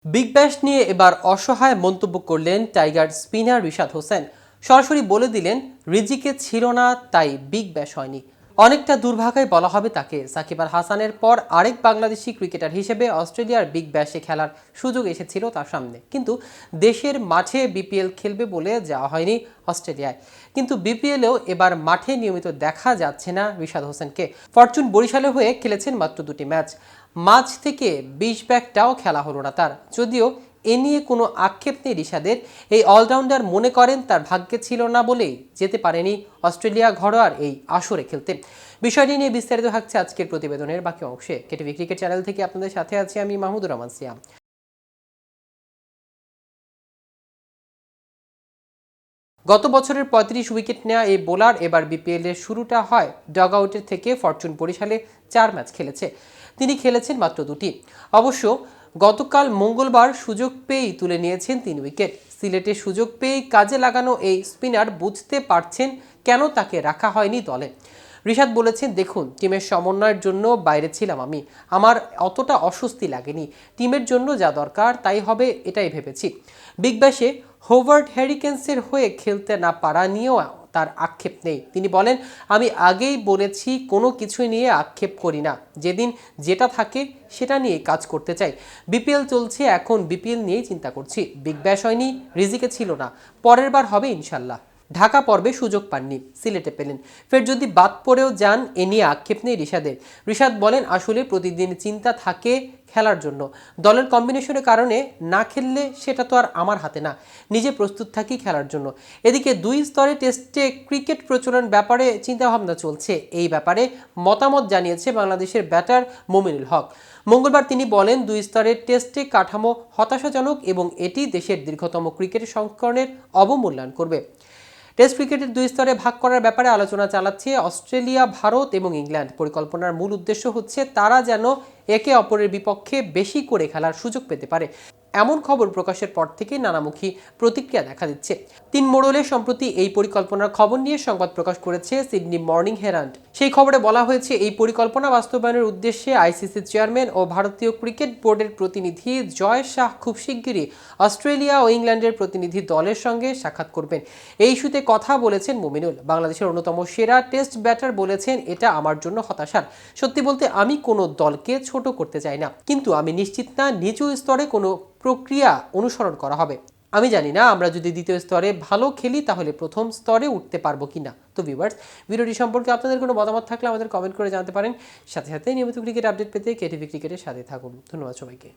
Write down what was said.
Big Bash নিয়ে এবার অসহায় মন্তব্য করলেন টাইগার স্পিনার রিশাদ হোসেন। সরাসরি বলে দিলেন রিজিকে ছিল না, তাই বিগ ব্যাশ হয়নি। অনেকটা দুর্ভাগায় বলা হবে তাকে। সাকিব আল হাসানের পর আরেক বাংলাদেশি ক্রিকেটার হিসেবে অস্ট্রেলিয়ার বিগ ব্যাশে খেলার সুযোগ এসেছিল তার সামনে, কিন্তু দেশের মাঠে বিপিএল খেলবে বলে যাওয়া হয়নি অস্ট্রেলিয়ায়। কিন্তু বিপিএলেও এবার মাঠে নিয়মিত দেখা যাচ্ছে না রিশাদ হোসেনকে। ফরচুন বরিশালে হয়ে খেলেছেন মাত্র 2টি ম্যাচ, মাঝ থেকে 20 ব্যাগটাও খেলা হলো না তার। যদিও এ নিয়ে কোনো আক্ষেপ নেই রিশাদের। এই অলরাউন্ডার মনে করেন তার ভাগ্যে ছিল না বলেই যেতে পারেনি অস্ট্রেলিয়া ঘরোয়ার এই আসরে খেলতে। বিষয়টি নিয়ে বিস্তারিত থাকছে আজকের প্রতিবেদনের বাকি অংশে। কেটিভি ক্রিকেট চ্যানেল থেকে আপনাদের সাথে আছি আমি মাহমুদুর রহমান সিয়াম। গত বছরের 35 উইকেট নেওয়া এই বোলার এবার বিপিএল এর শুরুটা হয় ডগ আউটের থেকে। ফরচুন বরিশালে 4 ম্যাচ খেলেছে, তিনি খেলেছেন মাত্র 2টি। অবশ্য গতকাল মঙ্গলবার সুযোগ পেয়েই তুলে নিয়েছেন 3 উইকেট। সিলেটে সুযোগ পেয়েই কাজে লাগানো এই স্পিনার বুঝতে পারছেন কেন তাকে রাখা হয়নি দলে। রিশাদ বলেছেন, দেখুন, টিমের সমন্বয়ের জন্য বাইরে ছিলাম আমি, আমার অতটা অস্বস্তি লাগেনি। টিমের জন্য যা দরকার তাই হবে এটাই ভেবেছি। বিগ ব্যাশে হোভার্ড হ্যারিকেন্সের হয়ে খেলতে না পারা নিয়েও তার আক্ষেপ নেই। তিনি বলেন, আমি আগেই বলেছি কোনো কিছুই নিয়ে আক্ষেপ করি না, যেদিন যেটা থাকে সেটা নিয়ে কাজ করতে চাই। বিপিএল চলছে, এখন বিপিএল নিয়েই চিন্তা করছি। বিগ ব্যাশ হয়নি, রিজিকে ছিল না, পরের বার হবে ইনশাল্লাহ। ঢাকা পর্বে সুযোগ পাননি, সিলেটে পেলেন। ফের যদি বাদ পড়েও যান, এ নিয়ে আক্ষেপ নেই রিশাদের। রিশাদ বলেন, আসলে প্রতিদিন চিন্তা থাকে খেলার জন্য। দলের কম্বিনেশনের কারণে না খেললে সেটা তো আর আমার হাতে না, নিজে প্রস্তুত থাকি খেলার জন্য। এদিকে 2 স্তরে টেস্টে ক্রিকেট প্রচলন ব্যাপারে চিন্তাভাবনা চলছে। এই ব্যাপারে মতামত জানিয়েছে বাংলাদেশের ব্যাটার মুমিনুল হক। মঙ্গলবার তিনি বলেন, 2 স্তরের টেস্টে কাঠামো হতাশাজনক এবং এটি দেশের দীর্ঘতম ক্রিকেট সংস্করণের অবমূল্যায়ন করবে। টেস্ট ক্রিকেটের 2 স্তরে ভাগ করার ব্যাপারে আলোচনা চালাচ্ছে অস্ট্রেলিয়া, ভারত এবং ইংল্যান্ড। পরিকল্পনার মূল উদ্দেশ্য হচ্ছে তারা যেন একে অপরের বিপক্ষে বেশি করে খেলার সুযোগ পেতে পারে। এমন খবর প্রকাশের পর থেকে নানামুখী প্রতিক্রিয়া দেখা দিচ্ছে। 3 মোড়লে সম্প্রতি এই পরিকল্পনার খবর নিয়ে সংবাদ প্রকাশ করেছে সিডনি মর্নিং হেরাল্ড। সেই খবরে বলা হয়েছে, এই পরিকল্পনা বাস্তবায়নের উদ্দেশ্যে আইসিসির চেয়ারম্যান ও ভারতীয় ক্রিকেট বোর্ডের প্রতিনিধি জয় শাহ খুব শিগগিরই অস্ট্রেলিয়া ও ইংল্যান্ডের প্রতিনিধি দলের সঙ্গে সাক্ষাৎ করবেন। এই ইস্যুতে কথা বলেছেন মুমিনুল। বাংলাদেশের অন্যতম সেরা টেস্ট ব্যাটার বলেছেন, এটা আমার জন্য হতাশার। সত্যি বলতে আমি কোনো দলকে ছোট করতে চাই না, কিন্তু আমি নিশ্চিত না নিচু স্তরে কোনো প্রক্রিয়া অনুসরণ করা হবে। আমি জানি না আমরা যদি দ্বিতীয় স্তরে ভালো খেলি তাহলে প্রথম স্তরে উঠতে পারবো কিনা। তো ভিউয়ার্স, ভিডিওটি সম্পর্কে আপনাদের কোনো মতামত থাকলে আমাদের কমেন্ট করে জানাতে পারেন। সাথে সাথে নিয়মিত ক্রিকেট আপডেট পেতে কেটিভি ক্রিকেটের সাথে থাকুন। ধন্যবাদ সবাইকে।